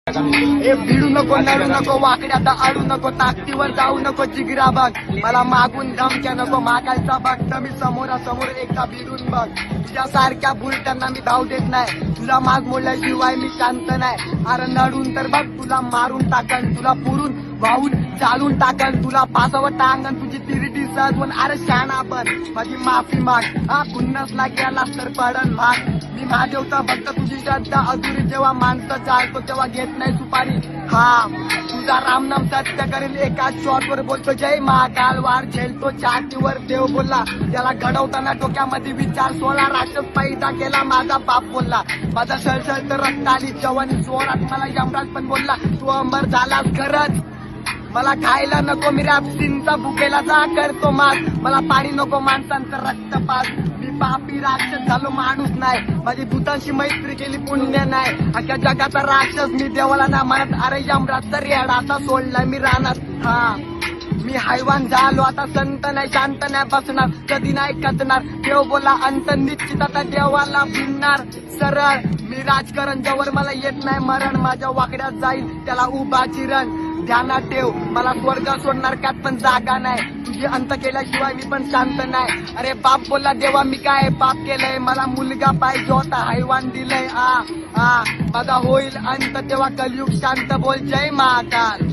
ए भिडू नको, नडू नको, वाकड्यात अडू नको, ताकदीवर जाऊ नको, जिगरा बघ. मला मागून धमक्या नको मागायचा बघ, मी समोरासमोर एकदा भिडून बघ. तुझ्यासारख्या बुलट्यांना मी धाव देत नाही, तुला माग मोडल्याशिवाय मी शांत नाही. अरे नडून तर बघ, तुला मारून टाकन, तुला पुरून वाहून चालून टाकन, तुला पासावं टांगन, तुझी तिरडी सजवून. अरे शाना पण माझी माफी माग, हा पुन्हाच लागेलास तर पडन भाग. मी महादेवचा भक्त, तुझी श्रद्धा अधुरी. जेव्हा माणसं चालतो तेव्हा घेत नाही सुपारी. हा तुझा रामनाम सत्य करेल, एका शॉटवर बोलतो जय महाकाल. वार झेलतो छातीवर देव बोलला, त्याला घडवताना डोक्यामध्ये विचार सोळा. राक्षस पैदा केला माझा बाप बोलला, माझा सळसळ तर रक्त आली जवानी जोरात. मला यमराज पण बोलला तू अमर झालास खरंच. मला खायला नको मी रॅप्सिनचा भुकेला जा करतो माग. मला पाणी नको माणसांचं रक्त पास. मी पापी राक्षस झालो माणूस नाही, माझी भूतांशी मैत्री केली पुण्य नाही. अख्या जगाचा राक्षस मी देवाला ना म्हणत. अरे यमराज तर येडाचा सोडला मी रानात. हा मी हैवान झालो आता, संत नाही शांत नाही बसणार, कधी नाही कचणार. देव बोला अंत निश्चित, आता देवाला भिन्नार सरळ. मी राजकारण जवळ मला येत नाही मरण, माझ्या वाकड्यात जाईल त्याला उभा चिरण. ध्यानात ठेव मला स्वर्ग सोडणार त्यात पण जागा नाही, तुझी अंत केल्याशिवाय मी पण शांत नाही. अरे बाप बोलला देवा मी काय पाप केलंय, मला मुलगा पाहिजे होता हैवान दिलंय. माझा होईल अंत तेव्हा कलयुग शांत. बोल जय महाकाल.